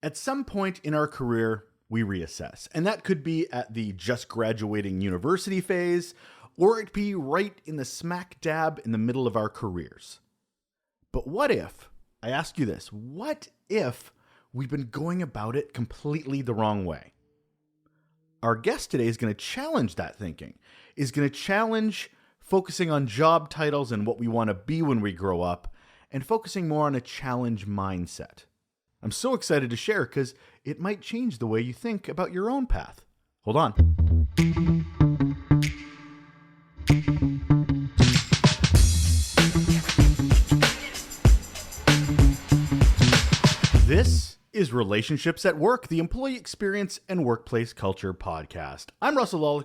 At some point in our career, we reassess. And that could be at the just graduating university phase, or it could be right in the smack dab in the middle of our careers. But what if, I ask you this, what if we've been going about it completely the wrong way? Our guest today is going to challenge that thinking, is going to challenge focusing on job titles and what we want to be when we grow up, and focusing more on a challenge mindset. I'm so excited to share because it might change the way you think about your own path. Hold on. This is Relationships at Work, the Employee Experience and Workplace Culture podcast. I'm Russel.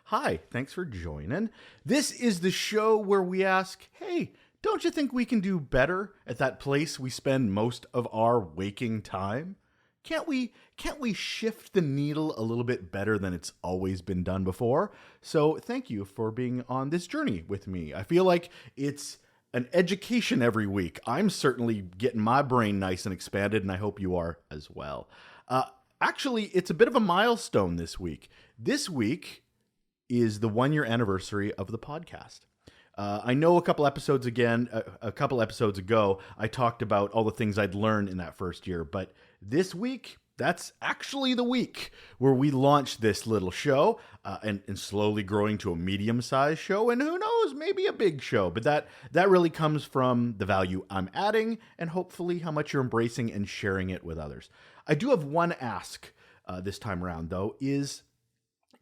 Hi, thanks for joining. This is the show where we ask, hey, don't you think we can do better at that place we spend most of our waking time? Can't we shift the needle a little bit better than it's always been done before? So thank you for being on this journey with me. I feel like it's an education every week. I'm certainly getting my brain nice and expanded, and I hope you are as well. Actually, it's a bit of a milestone this week. This week is the 1-year anniversary of the podcast. I know a couple episodes ago, I talked about all the things I'd learned in that first year, but this week, that's actually the week where we launched this little show and slowly growing to a medium-sized show, and who knows, maybe a big show. But that really comes from the value I'm adding and hopefully how much you're embracing and sharing it with others. I do have one ask this time around, though, is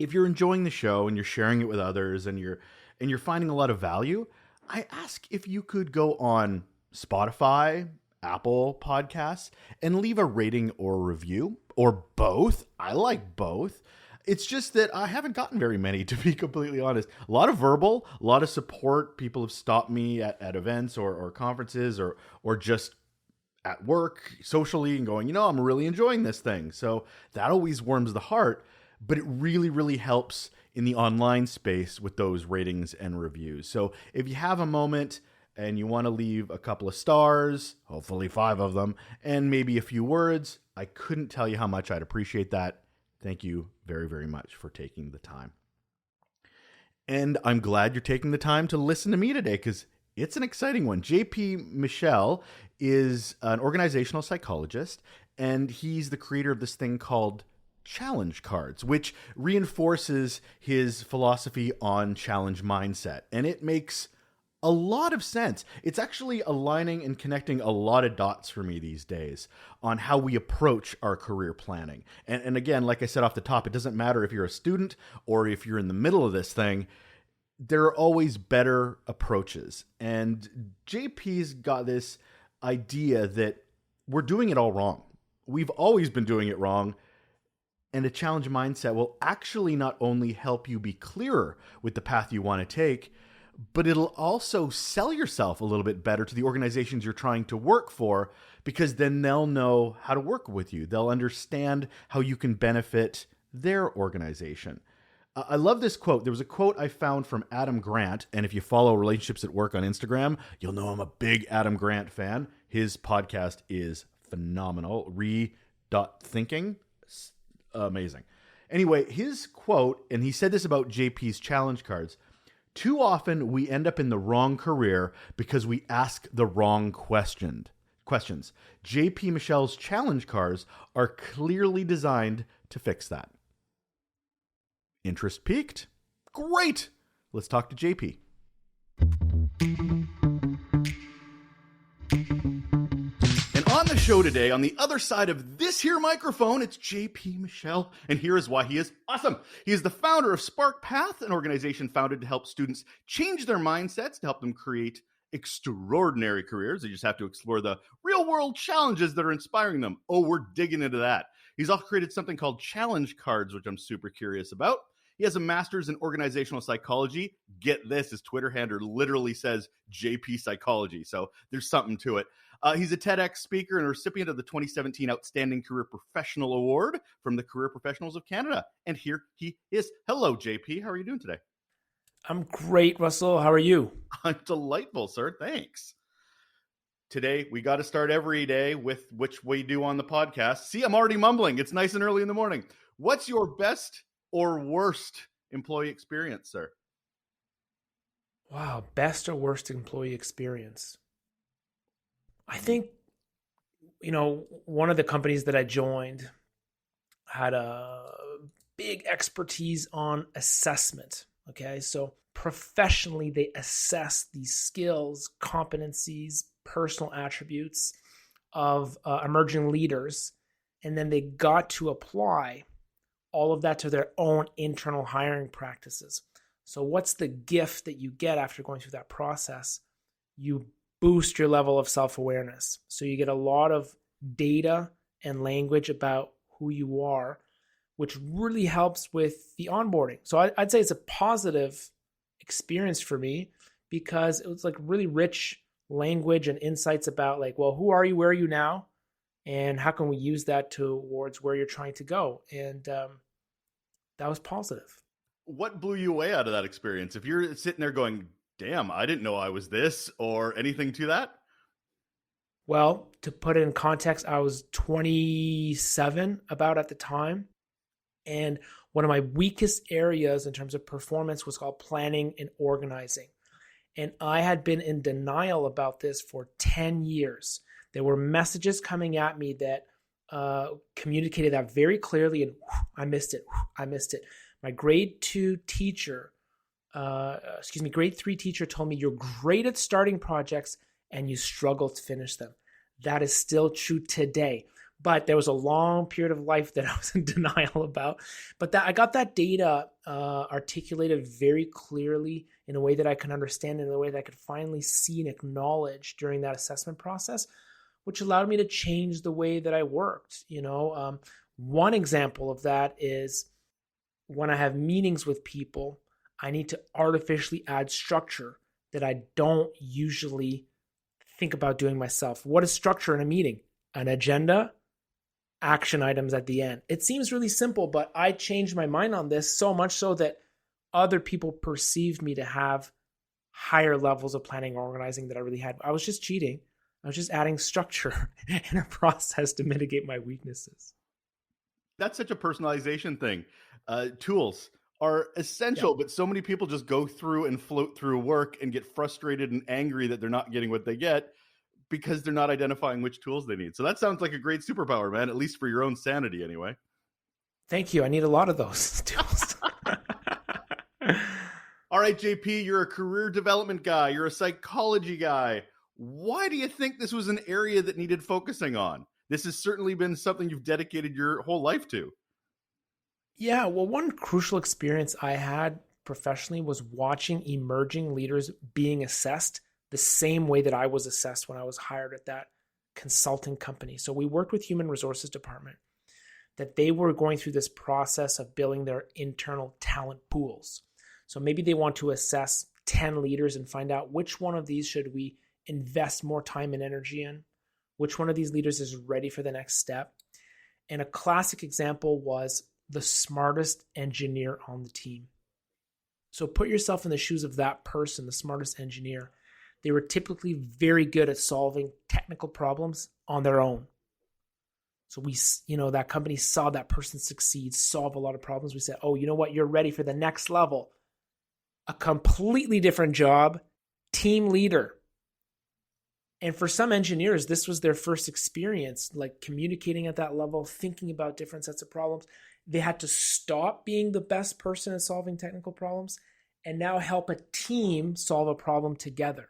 if you're enjoying the show and you're sharing it with others and you're finding a lot of value, I ask if you could go on Spotify, Apple Podcasts, and leave a rating or review, or both. I like both. It's just that I haven't gotten very many, to be completely honest. A lot of verbal, a lot of support. People have stopped me at events or conferences or just at work, socially, and going, I'm really enjoying this thing. So that always warms the heart, but it really, really helps in the online space with those ratings and reviews. So if you have a moment and you want to leave a couple of stars, hopefully 5 of them, and maybe a few words, I couldn't tell you how much I'd appreciate that. Thank you very, very much for taking the time. And I'm glad you're taking the time to listen to me today because it's an exciting one. JP Michel is an organizational psychologist, and he's the creator of this thing called challenge cards, which reinforces his philosophy on challenge mindset. And it makes a lot of sense. It's actually aligning and connecting a lot of dots for me these days on how we approach our career planning. And again, like I said off the top, it doesn't matter if you're a student or if you're in the middle of this thing, there are always better approaches. And JP's got this idea that we're doing it all wrong. We've always been doing it wrong. And a challenge mindset will actually not only help you be clearer with the path you want to take, but it'll also sell yourself a little bit better to the organizations you're trying to work for, because then they'll know how to work with you. They'll understand how you can benefit their organization. I love this quote. There was a quote I found from Adam Grant, and if you follow Relationships at Work on Instagram, you'll know I'm a big Adam Grant fan. His podcast is phenomenal. Re.thinking. Amazing. Anyway, his quote, and he said this about JP's challenge cards: too often we end up in the wrong career because we ask the wrong questions. JP Michel's challenge cards are clearly designed to fix that. Interest peaked? Great! Let's talk to JP. On the show today, on the other side of this here microphone, it's JP Michel, and here is why he is awesome. He is the founder of SparkPath, an organization founded to help students change their mindsets to help them create extraordinary careers. They just have to explore the real-world challenges that are inspiring them. Oh, we're digging into that. He's also created something called challenge cards, which I'm super curious about. He has a master's in organizational psychology. Get this, his Twitter handle literally says JP Psychology, so there's something to it. He's a TEDx speaker and a recipient of the 2017 Outstanding Career Professional Award from the Career Professionals of Canada. And here he is. Hello, JP. How are you doing today? I'm great, Russell. How are you? I'm delightful, sir. Thanks. today we got to start every day with which we do on the podcast. See, I'm already mumbling. It's nice and early in the morning. What's your best or worst employee experience, sir? Wow, best or worst employee experience. I think, one of the companies that I joined had a big expertise on assessment. Okay, so professionally, they assess these skills, competencies, personal attributes of emerging leaders, and then they got to apply all of that to their own internal hiring practices. So what's the gift that you get after going through that process? You boost your level of self-awareness. So you get a lot of data and language about who you are, which really helps with the onboarding. So I'd say it's a positive experience for me because it was like really rich language and insights about like, well, who are you? Where are you now? And how can we use that towards where you're trying to go? And that was positive. What blew you away out of that experience? If you're sitting there going, damn, I didn't know I was this, or anything to that? Well, to put it in context, I was 27 about at the time. And one of my weakest areas in terms of performance was called planning and organizing. And I had been in denial about this for 10 years. There were messages coming at me that communicated that very clearly, and I missed it. My grade 3 teacher told me, you're great at starting projects and you struggle to finish them. That is still true today. But there was a long period of life that I was in denial about. But I got that data articulated very clearly in a way that I can understand, in a way that I could finally see and acknowledge during that assessment process, which allowed me to change the way that I worked. One example of that is when I have meetings with people, I need to artificially add structure that I don't usually think about doing myself. What is structure in a meeting? An agenda, action items at the end. It seems really simple, but I changed my mind on this so much so that other people perceived me to have higher levels of planning or organizing that I really had. I was just cheating. I was just adding structure in a process to mitigate my weaknesses. That's such a personalization thing. Tools are essential, but so many people just go through and float through work and get frustrated and angry that they're not getting what they get because they're not identifying which tools they need. So that sounds like a great superpower, man, at least for your own sanity anyway. Thank you. I need a lot of those tools. All right, JP, you're a career development guy. You're a psychology guy. Why do you think this was an area that needed focusing on? This has certainly been something you've dedicated your whole life to. Yeah, well, one crucial experience I had professionally was watching emerging leaders being assessed the same way that I was assessed when I was hired at that consulting company. So we worked with human resources department, that they were going through this process of building their internal talent pools. So maybe they want to assess 10 leaders and find out which one of these should we invest more time and energy in, which one of these leaders is ready for the next step. And a classic example was the smartest engineer on the team. So put yourself in the shoes of that person, the smartest engineer. They were typically very good at solving technical problems on their own. So that company saw that person succeed, solve a lot of problems. We said, oh, you know what? You're ready for the next level. A completely different job, team leader. And for some engineers, this was their first experience, like communicating at that level, thinking about different sets of problems. They had to stop being the best person at solving technical problems and now help a team solve a problem together.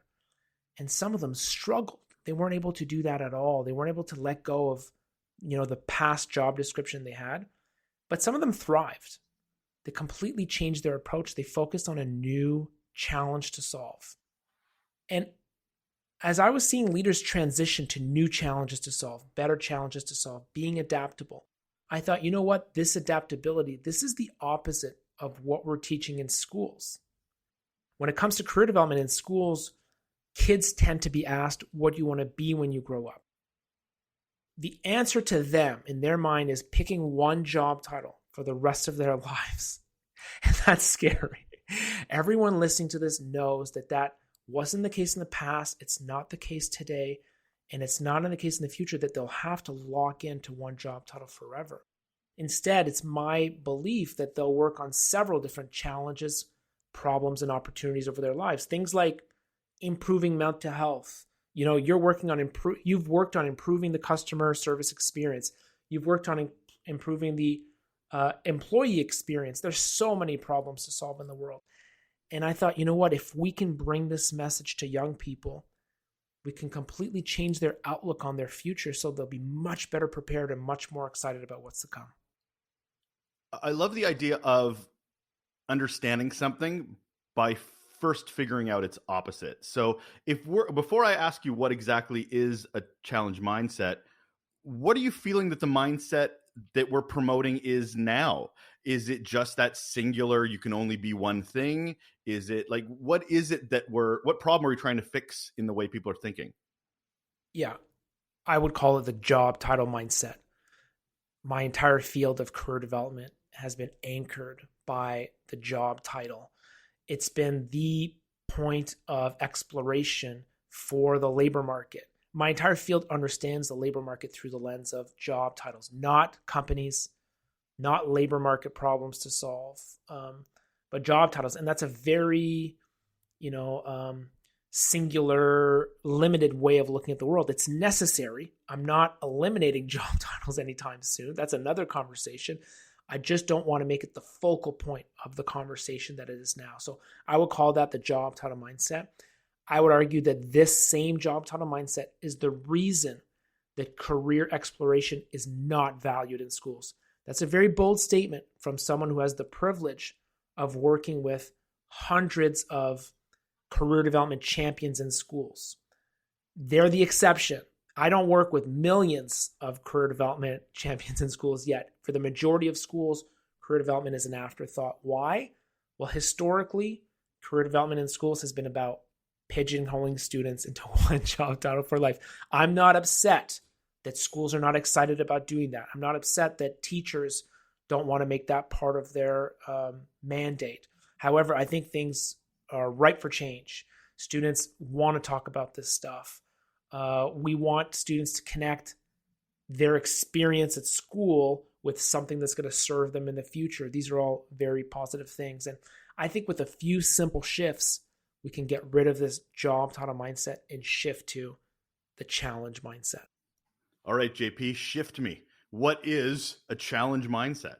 And some of them struggled. They weren't able to do that at all. They weren't able to let go of, the past job description they had. But some of them thrived. They completely changed their approach. They focused on a new challenge to solve. And as I was seeing leaders transition to new challenges to solve, better challenges to solve, being adaptable, I thought, you know what? This adaptability, this is the opposite of what we're teaching in schools. When it comes to career development in schools, kids tend to be asked, what do you want to be when you grow up? The answer to them in their mind is picking one job title for the rest of their lives. And that's scary. Everyone listening to this knows that wasn't the case in the past. It's not the case today. And it's not in the case in the future that they'll have to lock into one job title forever. Instead, it's my belief that they'll work on several different challenges, problems, and opportunities over their lives. Things like improving mental health. You've worked on improving the customer service experience. You've worked on improving the employee experience. There's so many problems to solve in the world. And I thought, if we can bring this message to young people, we can completely change their outlook on their future so they'll be much better prepared and much more excited about what's to come. I love the idea of understanding something by first figuring out its opposite. So before I ask you what exactly is a challenge mindset, what are you feeling that the mindset that we're promoting is now? Is it just that singular, you can only be one thing? Is it like, what is it what problem are we trying to fix in the way people are thinking? Yeah, I would call it the job title mindset. My entire field of career development has been anchored by the job title. It's been the point of exploration for the labor market. My entire field understands the labor market through the lens of job titles, not companies, not labor market problems to solve, but job titles. And that's a very, singular, limited way of looking at the world. It's necessary. I'm not eliminating job titles anytime soon. That's another conversation. I just don't want to make it the focal point of the conversation that it is now. So I would call that the job title mindset. I would argue that this same job title mindset is the reason that career exploration is not valued in schools. That's a very bold statement from someone who has the privilege of working with hundreds of career development champions in schools. They're the exception. I don't work with millions of career development champions in schools yet. For the majority of schools, career development is an afterthought. Why? Well, historically, career development in schools has been about pigeonholing students into one job title for life. I'm not upset that schools are not excited about doing that. I'm not upset that teachers don't want to make that part of their mandate. However, I think things are ripe for change. Students want to talk about this stuff. We want students to connect their experience at school with something that's going to serve them in the future. These are all very positive things. And I think with a few simple shifts, we can get rid of this job title mindset and shift to the challenge mindset. All right, JP, shift me. What is a challenge mindset?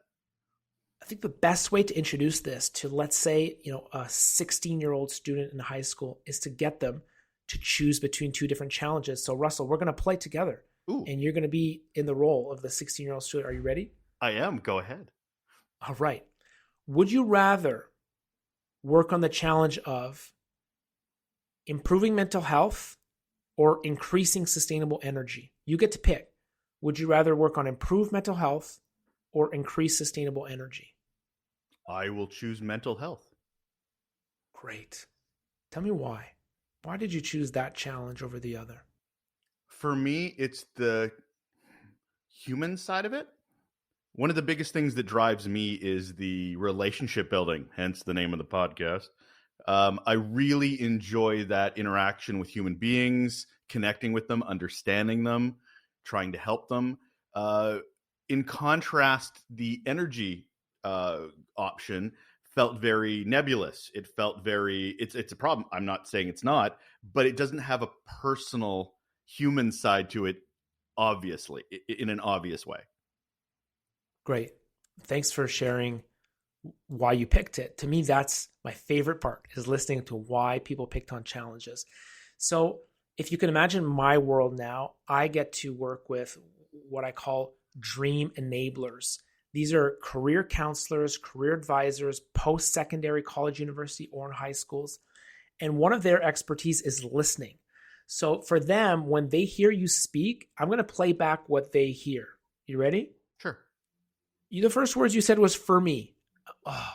I think the best way to introduce this to, let's say, a 16-year-old student in high school is to get them to choose between two different challenges. So Russell, we're going to play together. Ooh. And you're going to be in the role of the 16-year-old student. Are you ready? I am. Go ahead. All right. Would you rather work on the challenge of improving mental health or increasing sustainable energy? You get to pick. Would you rather work on improved mental health or increase sustainable energy? I will choose mental health. Great. Tell me why. Why did you choose that challenge over the other? For me, it's the human side of it. One of the biggest things that drives me is the relationship building, hence the name of the podcast. I really enjoy that interaction with human beings, connecting with them, understanding them, trying to help them. In contrast, the energy option felt very nebulous. It felt very, it's a problem. I'm not saying it's not, but it doesn't have a personal human side to it, obviously, in an obvious way. Great. Thanks for sharing why you picked it. To me, that's my favorite part, is listening to why people picked on challenges. So if you can imagine my world now, I get to work with what I call dream enablers. These are career counselors, career advisors, post-secondary, college, university, or in high schools. And one of their expertise is listening. So for them, when they hear you speak, I'm going to play back what they hear. You ready? Sure. The first words you said was "for me." Oh,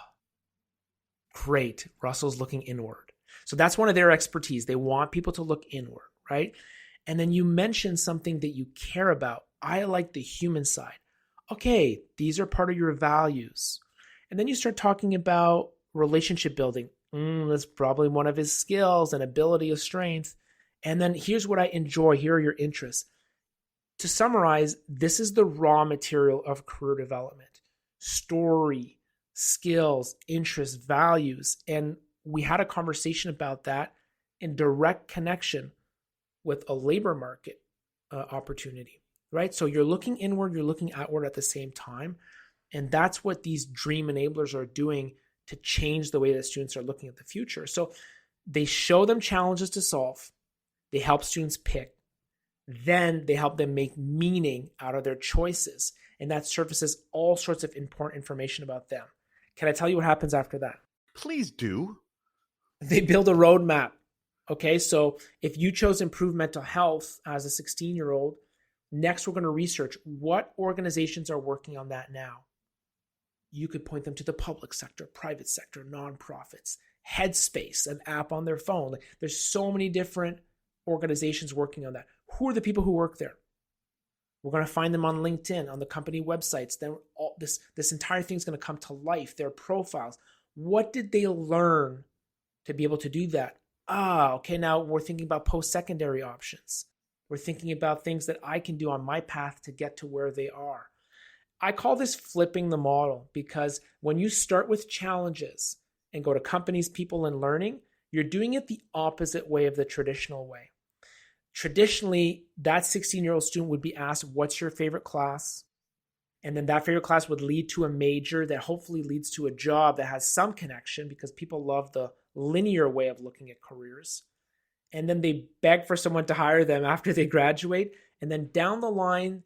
great. Russell's looking inward. So that's one of their expertise. They want people to look inward, right? And then you mentioned something that you care about. I like the human side. Okay, these are part of your values. And then you start talking about relationship building. That's probably one of his skills and ability of strength. And then here's what I enjoy. Here are your interests. To summarize, this is the raw material of career development: story, skills, interests, values. And we had a conversation about that in direct connection with a labor market opportunity, right? So you're looking inward, you're looking outward at the same time. And that's what these dream enablers are doing to change the way that students are looking at the future. So they show them challenges to solve. They help students pick. Then they help them make meaning out of their choices. And that surfaces all sorts of important information about them. Can I tell you what happens after that? Please do. They build a roadmap. Okay, so if you chose improved mental health as a 16-year-old, next we're going to research what organizations are working on that now. You could point them to the public sector, private sector, nonprofits, Headspace, an app on their phone. Like, there's so many different organizations working on that. Who are the people who work there? We're going to find them on LinkedIn, on the company websites. Then all this entire thing is going to come to life, their profiles. What did they learn to be able to do that? Okay, now we're thinking about post-secondary options. We're thinking about things that I can do on my path to get to where they are. I call this flipping the model, because when you start with challenges and go to companies, people, and learning, you're doing it the opposite way of the traditional way. Traditionally, that 16-year-old student would be asked, what's your favorite class? And then that favorite class would lead to a major that hopefully leads to a job that has some connection, because people love the linear way of looking at careers. And then they beg for someone to hire them after they graduate. And then down the line,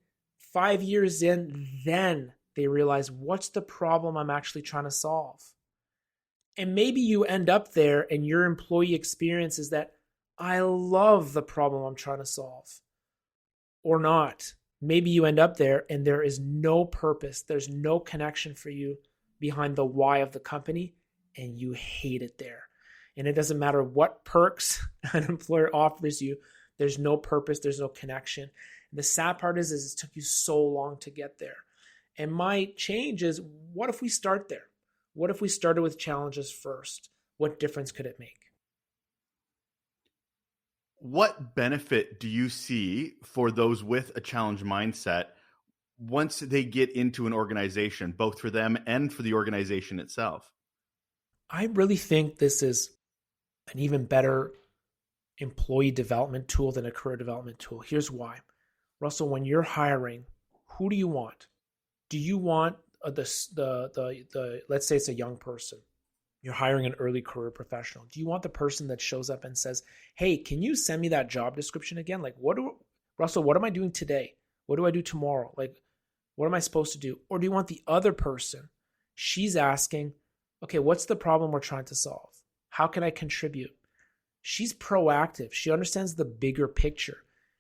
5 years in, then they realize, what's the problem I'm actually trying to solve? And maybe you end up there and your employee experience is that, I love the problem I'm trying to solve. Or not. Maybe you end up there and there is no purpose. There's no connection for you behind the why of the company, and you hate it there. And it doesn't matter what perks an employer offers you. There's no purpose. There's no connection. And the sad part is it took you so long to get there. And my change is, what if we start there? What if we started with challenges first? What difference could it make? What benefit do you see for those with a challenge mindset once they get into an organization, both for them and for the organization itself? I really think this is an even better employee development tool than a career development tool. Here's why. Russell, when you're hiring, who do you want? Do you want let's say it's a young person. You're hiring an early career professional. Do you want the person that shows up and says, hey, can you send me that job description again? Like, Russell, what am I doing today? What do I do tomorrow? Like, what am I supposed to do? Or do you want the other person? She's asking, okay, what's the problem we're trying to solve? How can I contribute? She's proactive. She understands the bigger picture.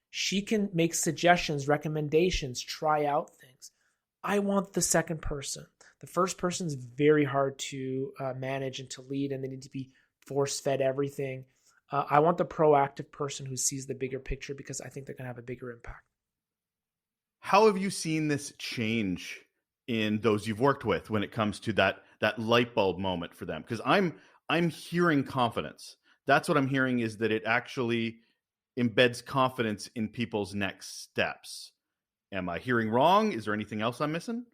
She can make suggestions, recommendations, try out things. I want the second person. The first person is very hard to manage and to lead, and they need to be force-fed everything. I want the proactive person who sees the bigger picture, because I think they're going to have a bigger impact. How have you seen this change in those you've worked with when it comes to that light bulb moment for them? Because I'm hearing confidence. That's what I'm hearing, is that it actually embeds confidence in people's next steps. Am I hearing wrong? Is there anything else I'm missing?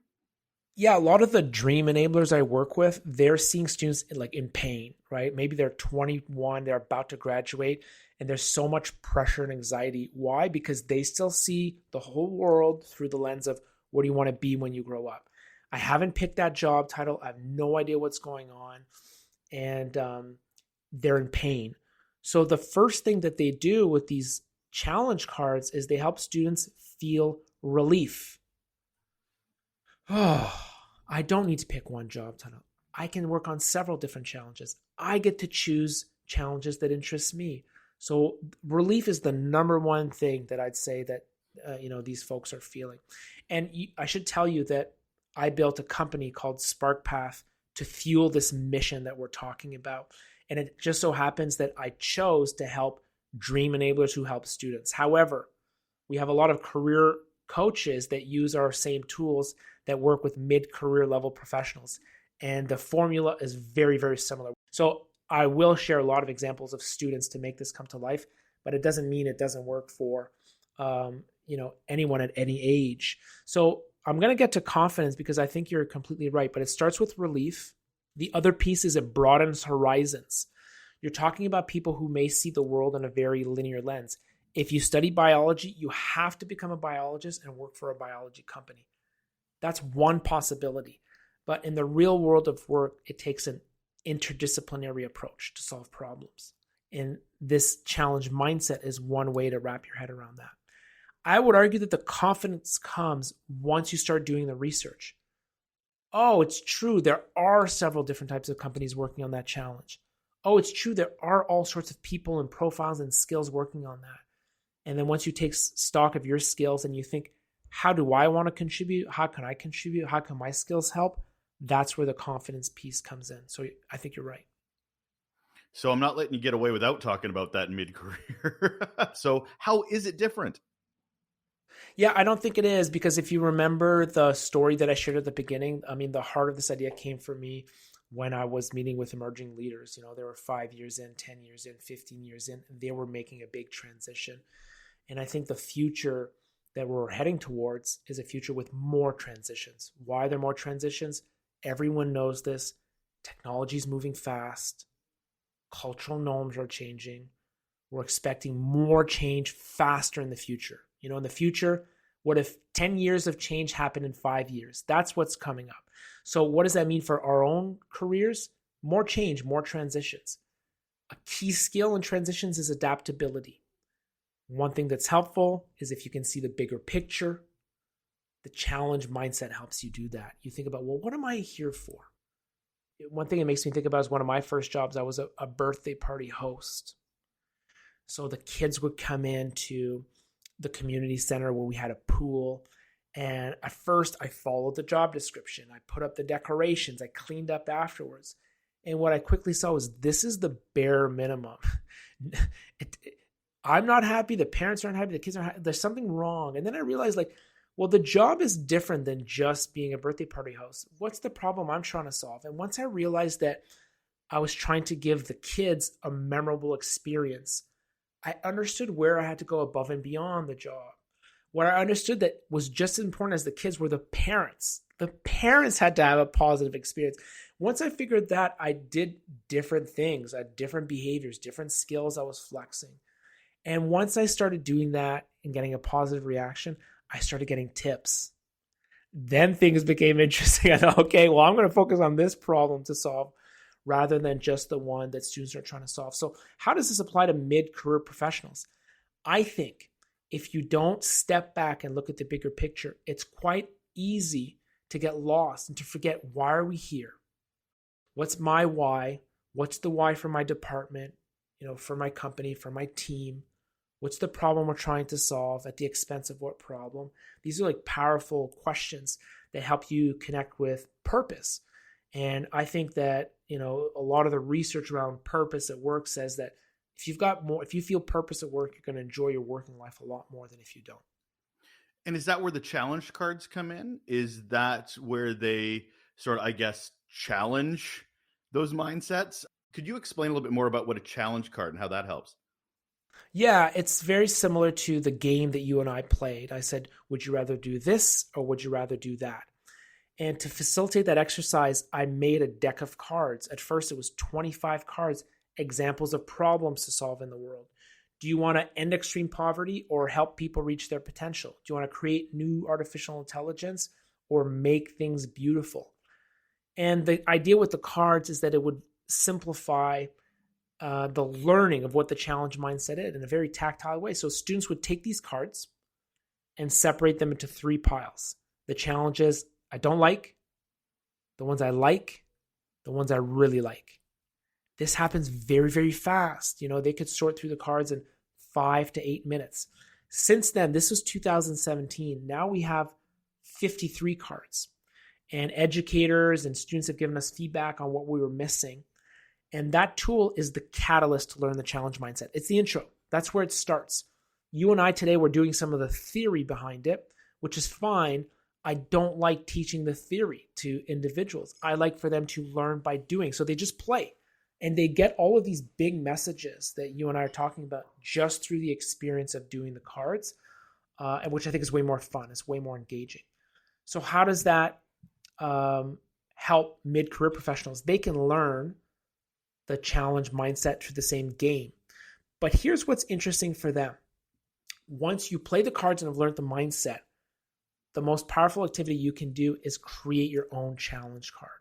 Yeah, a lot of the dream enablers I work with, they're seeing students like in pain, right? Maybe they're 21, they're about to graduate, and there's so much pressure and anxiety. Why? Because they still see the whole world through the lens of, what do you want to be when you grow up? I haven't picked that job title. I have no idea what's going on. And they're in pain. So the first thing that they do with these challenge cards is they help students feel relief. Oh, I don't need to pick one job title. I can work on several different challenges. I get to choose challenges that interest me. So relief is the number one thing that I'd say that these folks are feeling. And I should tell you that I built a company called SparkPath to fuel this mission that we're talking about. And it just so happens that I chose to help dream enablers who help students. However, we have a lot of career coaches that use our same tools that work with mid-career level professionals. And the formula is very, very similar. So I will share a lot of examples of students to make this come to life. but it doesn't mean it doesn't work for anyone at any age. So I'm going to get to confidence because I think you're completely right, but it starts with relief. The other piece is it broadens horizons. You're talking about people who may see the world in a very linear lens. If you study biology, you have to become a biologist and work for a biology company. That's one possibility. But in the real world of work, it takes an interdisciplinary approach to solve problems. And this challenge mindset is one way to wrap your head around that. I would argue that the confidence comes once you start doing the research. Oh, it's true. There are several different types of companies working on that challenge. Oh, it's true. There are all sorts of people and profiles and skills working on that. And then once you take stock of your skills and you think, how do I want to contribute? How can I contribute? How can my skills help? That's where the confidence piece comes in. So I think you're right. So I'm not letting you get away without talking about that mid-career. So how is it different? Yeah, I don't think it is, because if you remember the story that I shared at the beginning, I mean, the heart of this idea came for me when I was meeting with emerging leaders. They were 5 years in, 10 years in, 15 years in, and they were making a big transition. And I think the future that we're heading towards is a future with more transitions. Why are there more transitions? Everyone knows this. Technology is moving fast. Cultural norms are changing. We're expecting more change faster in the future. In the future, what if 10 years of change happened in 5 years? That's what's coming up. So what does that mean for our own careers? More change, more transitions. A key skill in transitions is adaptability. One thing that's helpful is if you can see the bigger picture. The challenge mindset helps you do that. You think about, well, what am I here for? One thing it makes me think about is one of my first jobs. I was a birthday party host. So the kids would come into the community center where we had a pool. And at first I followed the job description. I put up the decorations. I cleaned up afterwards. And what I quickly saw was this is the bare minimum. I'm not happy. The parents aren't happy. The kids aren't happy. There's something wrong. And then I realized the job is different than just being a birthday party host. What's the problem I'm trying to solve? And once I realized that I was trying to give the kids a memorable experience, I understood where I had to go above and beyond the job. What I understood that was just as important as the kids were the parents. The parents had to have a positive experience. Once I figured that, I did different things. I had different behaviors, different skills I was flexing. And once I started doing that and getting a positive reaction, I started getting tips. Then things became interesting. I thought, okay, well, I'm going to focus on this problem to solve rather than just the one that students are trying to solve. So how does this apply to mid-career professionals? I think if you don't step back and look at the bigger picture, it's quite easy to get lost and to forget, why are we here? What's my why? What's the why for my department, for my company, for my team? What's the problem we're trying to solve at the expense of what problem? These are powerful questions that help you connect with purpose. And I think that, a lot of the research around purpose at work says that if you feel purpose at work, you're going to enjoy your working life a lot more than if you don't. And is that where the challenge cards come in? Is that where they sort of, challenge those mindsets? Could you explain a little bit more about what a challenge card and how that helps? Yeah, it's very similar to the game that you and I played. I said, would you rather do this or would you rather do that? And to facilitate that exercise, I made a deck of cards. At first, it was 25 cards, examples of problems to solve in the world. Do you want to end extreme poverty or help people reach their potential? Do you want to create new artificial intelligence or make things beautiful? And the idea with the cards is that it would simplify the learning of what the challenge mindset is in a very tactile way. So students would take these cards and separate them into 3 piles. The challenges I don't like, the ones I like, the ones I really like. This happens very, very fast. They could sort through the cards in 5 to 8 minutes. Since then, this was 2017. Now we have 53 cards. And educators and students have given us feedback on what we were missing. And that tool is the catalyst to learn the challenge mindset. It's the intro. That's where it starts. You and I today were doing some of the theory behind it, which is fine. I don't like teaching the theory to individuals. I like for them to learn by doing. So they just play. And they get all of these big messages that you and I are talking about just through the experience of doing the cards, and which I think is way more fun. It's way more engaging. So how does that help mid-career professionals? They can learn the challenge mindset through the same game. But here's what's interesting for them. Once you play the cards and have learned the mindset, the most powerful activity you can do is create your own challenge card.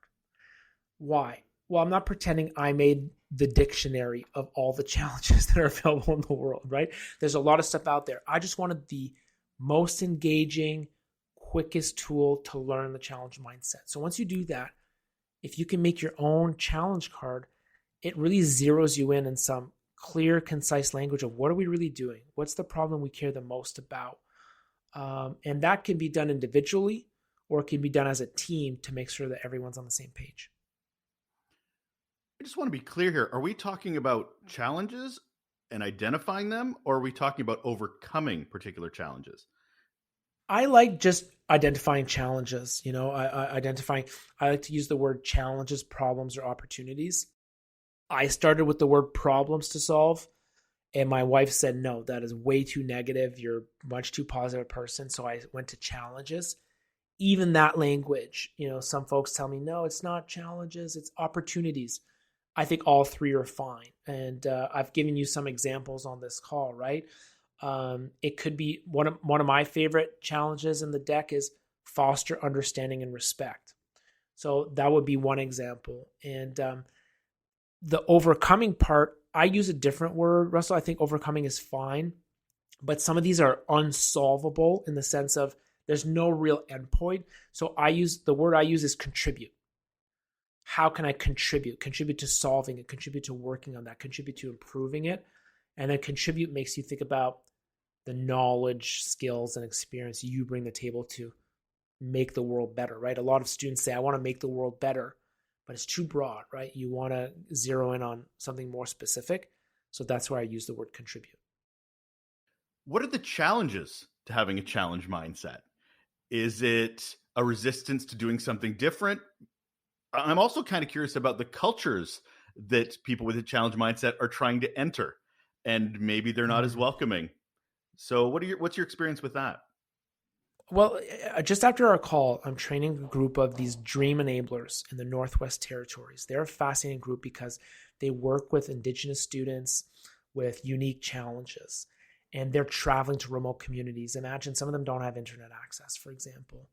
Why? Well, I'm not pretending I made the dictionary of all the challenges that are available in the world, right? There's a lot of stuff out there. I just wanted the most engaging, quickest tool to learn the challenge mindset. So once you do that, if you can make your own challenge card, it really zeroes you in some clear, concise language of what are we really doing? What's the problem we care the most about? And that can be done individually, or it can be done as a team to make sure that everyone's on the same page. I just want to be clear here. Are we talking about challenges and identifying them, or are we talking about overcoming particular challenges? I like just identifying challenges, I like to use the word challenges, problems, or opportunities. I started with the word problems to solve, and my wife said, no, that is way too negative. You're a much too positive person. So I went to challenges. Even that language, some folks tell me, no, it's not challenges, it's opportunities. I think all three are fine. And I've given you some examples on this call, right? It could be one of my favorite challenges in the deck is foster understanding and respect. So that would be one example. And the overcoming part, I use a different word, Russell. I think overcoming is fine, but some of these are unsolvable in the sense of there's no real endpoint. So the word I use is contribute. How can I contribute? Contribute to solving it, contribute to working on that, contribute to improving it. And then contribute makes you think about the knowledge, skills, and experience you bring to the table to make the world better, right? A lot of students say, I want to make the world better, but it's too broad, right? You want to zero in on something more specific. So that's why I use the word contribute. What are the challenges to having a challenge mindset? Is it a resistance to doing something different? I'm also kind of curious about the cultures that people with a challenge mindset are trying to enter, and maybe they're not as welcoming. So what's your experience with that? Well, just after our call, I'm training a group of these dream enablers in the Northwest Territories. They're a fascinating group because they work with Indigenous students with unique challenges, and they're traveling to remote communities. Imagine some of them don't have internet access, for example.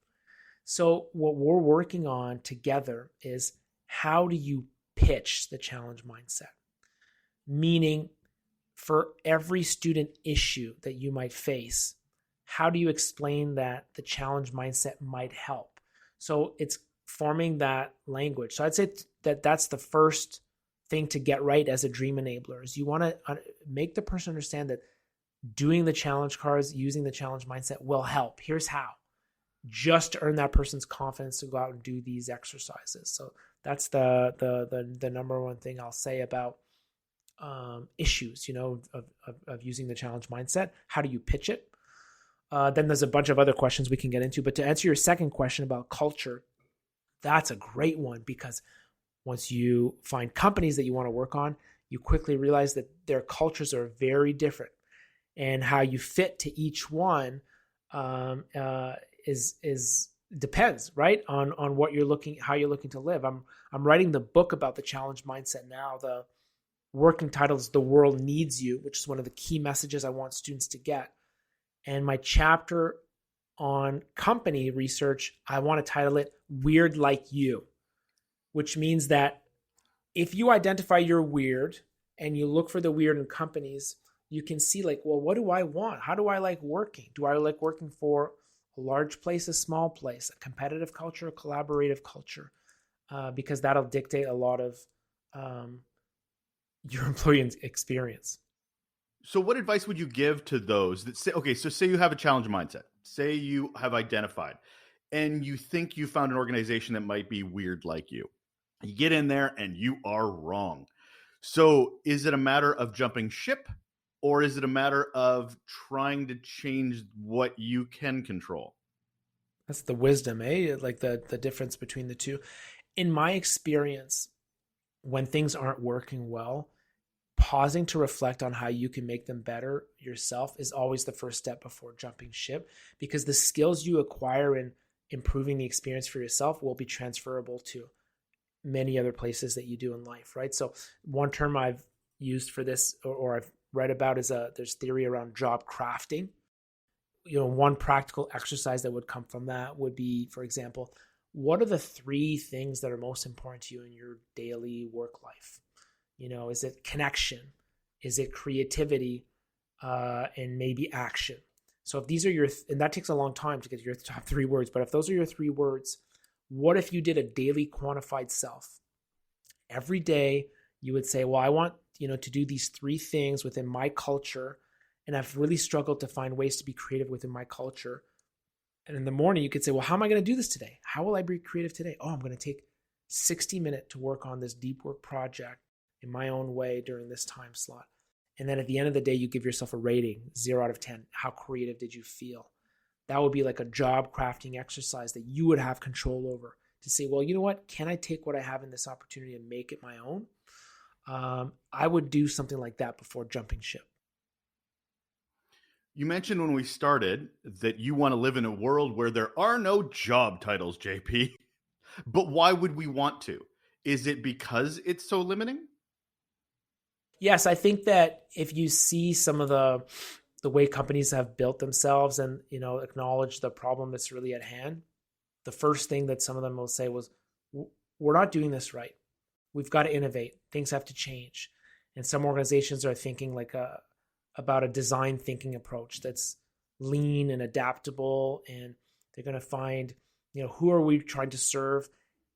So what we're working on together is how do you pitch the challenge mindset? Meaning, for every student issue that you might face, how do you explain that the challenge mindset might help? So it's forming that language. So I'd say that that's the first thing to get right as a dream enabler is you want to make the person understand that doing the challenge cards, using the challenge mindset will help. Here's how. Just to earn that person's confidence to go out and do these exercises. So that's the number one thing I'll say about issues, of using the challenge mindset. How do you pitch it? Then there's a bunch of other questions we can get into. But to answer your second question about culture, that's a great one because once you find companies that you want to work on, you quickly realize that their cultures are very different, and how you fit to each one is depends, right, on what you're how you're looking to live. I'm writing the book about the challenge mindset now. The working title is "The World Needs You," which is one of the key messages I want students to get. And my chapter on company research, I want to title it "Weird Like You," which means that if you identify you're weird and you look for the weird in companies, you can see well, what do I want? How do I like working? Do I like working for a large place, a small place, a competitive culture, a collaborative culture? Because that'll dictate a lot of your employee experience. So what advice would you give to those that say, okay, so say you have a challenge mindset, say you have identified, and you think you found an organization that might be weird like you. You get in there and you are wrong. So is it a matter of jumping ship, or is it a matter of trying to change what you can control? That's the wisdom, like the difference between the two. In my experience, when things aren't working well, pausing to reflect on how you can make them better yourself is always the first step before jumping ship, because the skills you acquire in improving the experience for yourself will be transferable to many other places that you do in life, right? So one term I've used for this, or I've read about, is there's theory around job crafting. One practical exercise that would come from that would be, for example, what are the 3 things that are most important to you in your daily work life? Is it connection? Is it creativity? And maybe action. So if these are and that takes a long time to get your top 3 words, but if those are your 3 words, what if you did a daily quantified self? Every day you would say, well, I want, to do these 3 things within my culture. And I've really struggled to find ways to be creative within my culture. And in the morning you could say, well, how am I going to do this today? How will I be creative today? Oh, I'm going to take 60 minutes to work on this deep work project in my own way during this time slot. And then at the end of the day, you give yourself a rating, 0 out of 10. How creative did you feel? That would be like a job crafting exercise that you would have control over, to say, well, you know what? Can I take what I have in this opportunity and make it my own? I would do something like that before jumping ship. You mentioned when we started that you want to live in a world where there are no job titles, JP. But why would we want to? Is it because it's so limiting? Yes, I think that if you see some of the way companies have built themselves and, acknowledge the problem that's really at hand, the first thing that some of them will say was, we're not doing this right. We've got to innovate. Things have to change. And some organizations are thinking about a design thinking approach that's lean and adaptable, and they're going to find, who are we trying to serve?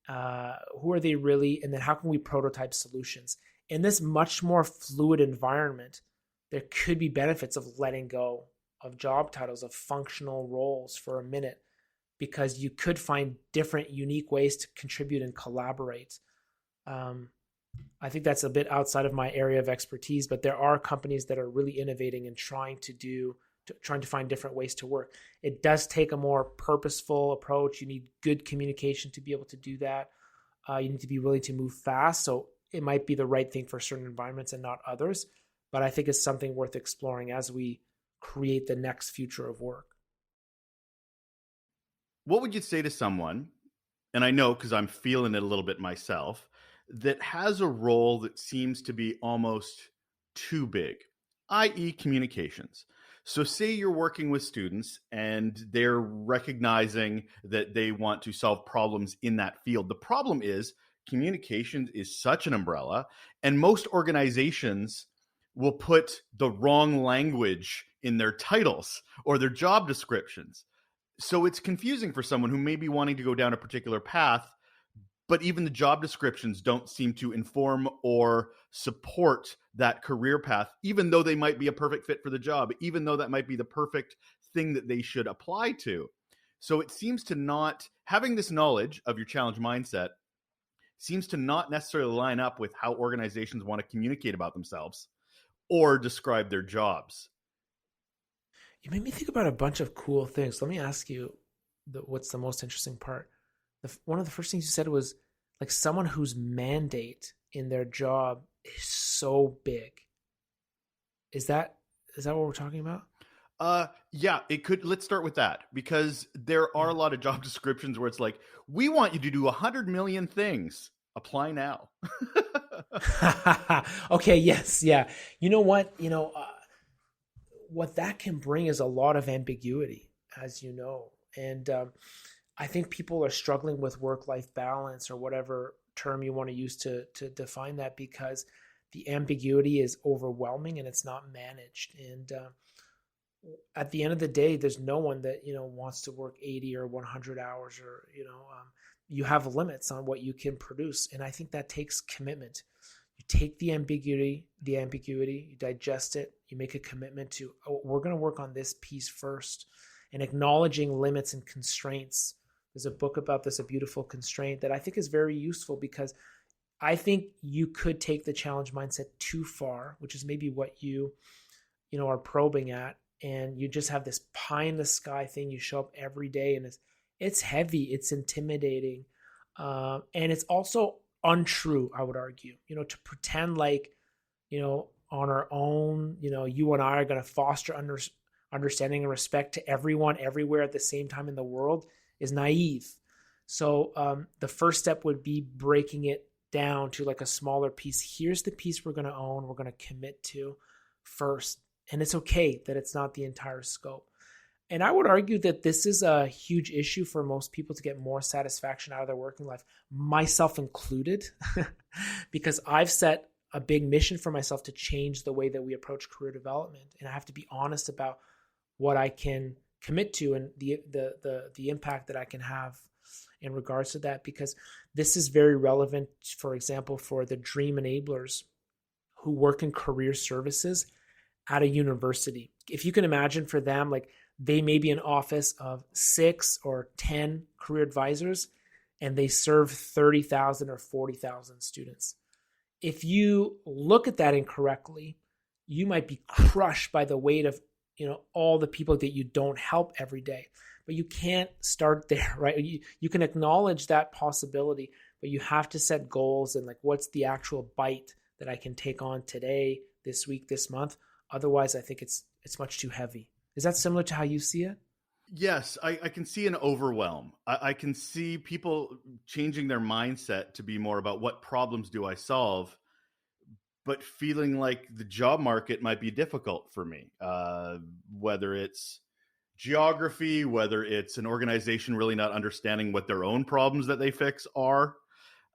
Who are they really? And then how can we prototype solutions? In this much more fluid environment, there could be benefits of letting go of job titles, of functional roles for a minute, because you could find different, unique ways to contribute and collaborate. I think that's a bit outside of my area of expertise, but there are companies that are really innovating and trying to find different ways to work. It does take a more purposeful approach. You need good communication to be able to do that. You need to be willing to move fast. So it might be the right thing for certain environments and not others, but I think it's something worth exploring as we create the next future of work. What would you say to someone, and I know because I'm feeling it a little bit myself, that has a role that seems to be almost too big, i.e. communications? So say you're working with students and they're recognizing that they want to solve problems in that field. The problem is communications is such an umbrella, and most organizations will put the wrong language in their titles or their job descriptions. So it's confusing for someone who may be wanting to go down a particular path, but even the job descriptions don't seem to inform or support that career path, even though they might be a perfect fit for the job, even though that might be the perfect thing that they should apply to. So it seems to not, having this knowledge of your challenge mindset seems to not necessarily line up with how organizations want to communicate about themselves or describe their jobs. You made me think about a bunch of cool things. Let me ask you, what's the most interesting part? One of the first things you said was like someone whose mandate in their job is so big. Is that what we're talking about? Yeah, it could. Let's start with that, because there are a lot of job descriptions where it's like, we want you to do 100 million things. Apply now. Okay. Yes. Yeah. You know what? What that can bring is a lot of ambiguity, as you know. And I think people are struggling with work-life balance, or whatever term you want to use to define that, because the ambiguity is overwhelming and it's not managed. And at the end of the day, there's no one that wants to work 80 or 100 hours, or you have limits on what you can produce. And I think that takes commitment. You take the ambiguity, you digest it, you make a commitment to, we're going to work on this piece first, and acknowledging limits and constraints. There's a book about this, A Beautiful Constraint, that I think is very useful, because I think you could take the challenge mindset too far, which is maybe what you are probing at, and you just have this pie in the sky thing. You show up every day and it's heavy, it's intimidating. And it's also untrue, I would argue. To pretend like, on our own, you and I are going to foster understanding and respect to everyone, everywhere at the same time in the world is naive. So the first step would be breaking it down to like a smaller piece. Here's the piece we're going to own, we're going to commit to first. And it's okay that it's not the entire scope. And I would argue that this is a huge issue for most people to get more satisfaction out of their working life, myself included, because I've set a big mission for myself to change the way that we approach career development. And I have to be honest about what I can commit to and the impact that I can have in regards to that, because this is very relevant, for example, for the dream enablers who work in career services at a university. If you can imagine for them, like they may be an office of 6 or 10 career advisors and they serve 30,000 or 40,000 students. If you look at that incorrectly, you might be crushed by the weight of all the people that you don't help every day. But you can't start there, right? You can acknowledge that possibility, but you have to set goals and like, what's the actual bite that I can take on today, this week, this month? Otherwise, I think it's much too heavy. Is that similar to how you see it? Yes, I can see an overwhelm. I can see people changing their mindset to be more about what problems do I solve, but feeling like the job market might be difficult for me, whether it's geography, whether it's an organization really not understanding what their own problems that they fix are.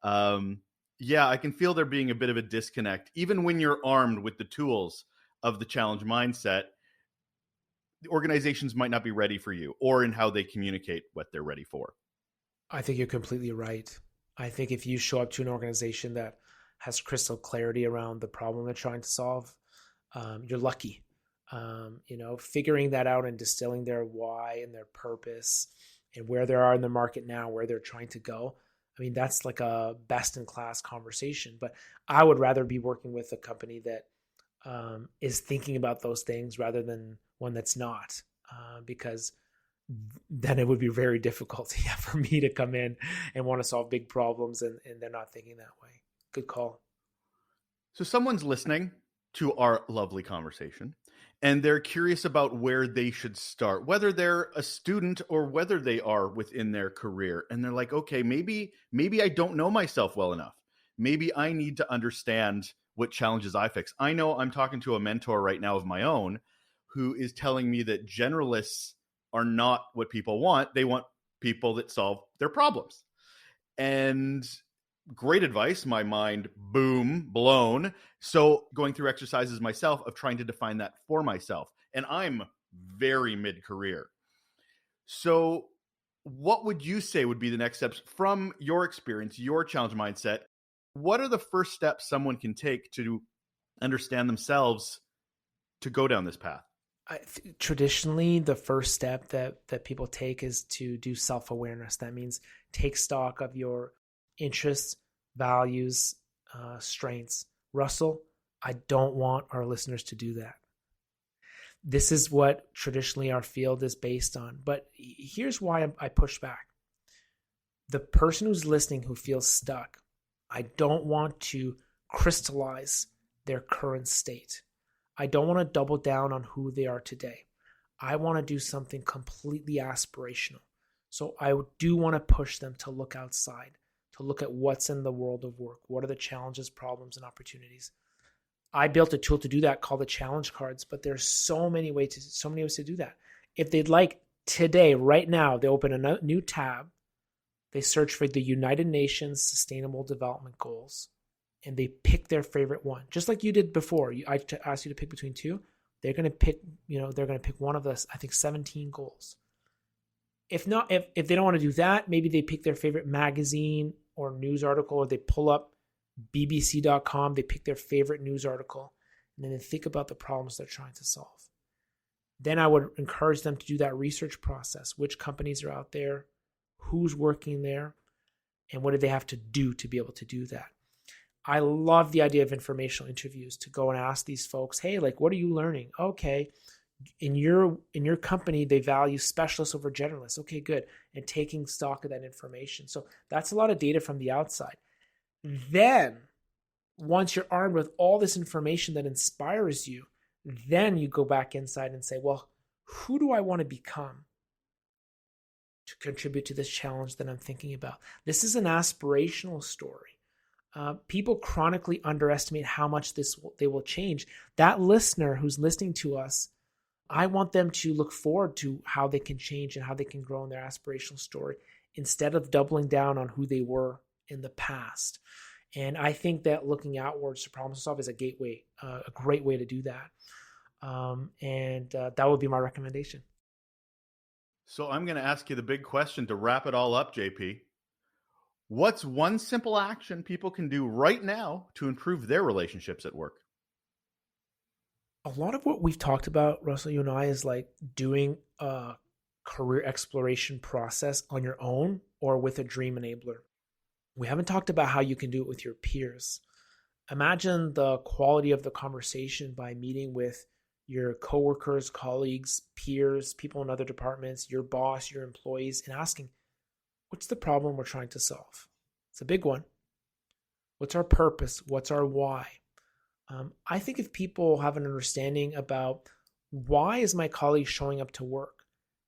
I can feel there being a bit of a disconnect. Even when you're armed with the tools of the challenge mindset, the organizations might not be ready for you or in how they communicate what they're ready for. I think you're completely right. I think if you show up to an organization that has crystal clarity around the problem they're trying to solve, you're lucky. Figuring that out and distilling their why and their purpose and where they are in the market now, where they're trying to go. I mean, that's like a best in class conversation, but I would rather be working with a company that is thinking about those things rather than one that's not, because then it would be very difficult for me to come in and want to solve big problems and they're not thinking that way. Good call. So someone's listening to our lovely conversation and they're curious about where they should start, whether they're a student or whether they are within their career. And they're like, okay, maybe I don't know myself well enough. Maybe I need to understand what challenges I fix. I know I'm talking to a mentor right now of my own who is telling me that generalists are not what people want. They want people that solve their problems. And great advice. My mind, boom, blown. So going through exercises myself of trying to define that for myself. And I'm very mid-career. So what would you say would be the next steps from your experience, your challenge mindset? What are the first steps someone can take to understand themselves to go down this path? Traditionally, the first step that people take is to do self-awareness. That means take stock of your interests, values, strengths. Russell, I don't want our listeners to do that. This is what traditionally our field is based on. But here's why I push back. The person who's listening who feels stuck, I don't want to crystallize their current state. I don't want to double down on who they are today. I want to do something completely aspirational. So I do want to push them to look outside, to look at what's in the world of work. What are the challenges, problems, and opportunities? I built a tool to do that called the challenge cards, but there's so many ways to do that. If they'd like today, right now, they open a new tab, they search for the United Nations Sustainable Development Goals, and they pick their favorite one. Just like you did before. I asked you to pick between two. They're going to pick, one of the, I think, 17 goals. If they don't want to do that, maybe they pick their favorite magazine or news article, or they pull up bbc.com, they pick their favorite news article, and then they think about the problems they're trying to solve. Then I would encourage them to do that research process. Which companies are out there? Who's working there? And what do they have to do to be able to do that? I love the idea of informational interviews, to go and ask these folks, hey, like, what are you learning? Okay. In your company, they value specialists over generalists. Okay, good. And taking stock of that information. So that's a lot of data from the outside. Then, once you're armed with all this information that inspires you, then you go back inside and say, well, who do I want to become to contribute to this challenge that I'm thinking about? This is an aspirational story. People chronically underestimate how much they will change. That listener who's listening to us, I want them to look forward to how they can change and how they can grow in their aspirational story instead of doubling down on who they were in the past. And I think that looking outwards to problem solve is a gateway, a great way to do that. That would be my recommendation. So I'm going to ask you the big question to wrap it all up, JP. What's one simple action people can do right now to improve their relationships at work? A lot of what we've talked about, Russell, you and I, is like doing a career exploration process on your own or with a dream enabler. We haven't talked about how you can do it with your peers. Imagine the quality of the conversation by meeting with your coworkers, colleagues, peers, people in other departments, your boss, your employees, and asking, what's the problem we're trying to solve? It's a big one. What's our purpose? What's our why? I think if people have an understanding about why is my colleague showing up to work,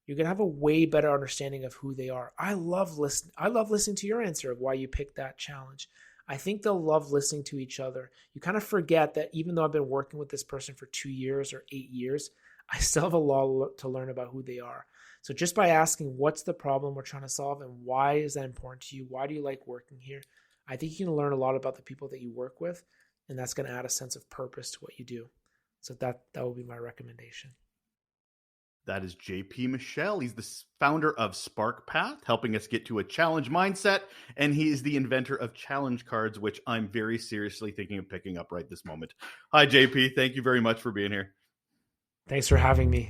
you're going to have a way better understanding of who they are. I love listening to your answer of why you picked that challenge. I think they'll love listening to each other. You kind of forget that even though I've been working with this person for 2 years or 8 years, I still have a lot to learn about who they are. So just by asking what's the problem we're trying to solve and why is that important to you? Why do you like working here? I think you can learn a lot about the people that you work with, and that's going to add a sense of purpose to what you do. So that will be my recommendation. That is JP Michel. He's the founder of SparkPath, helping us get to a challenge mindset. And he is the inventor of challenge cards, which I'm very seriously thinking of picking up right this moment. Hi, JP. Thank you very much for being here. Thanks for having me.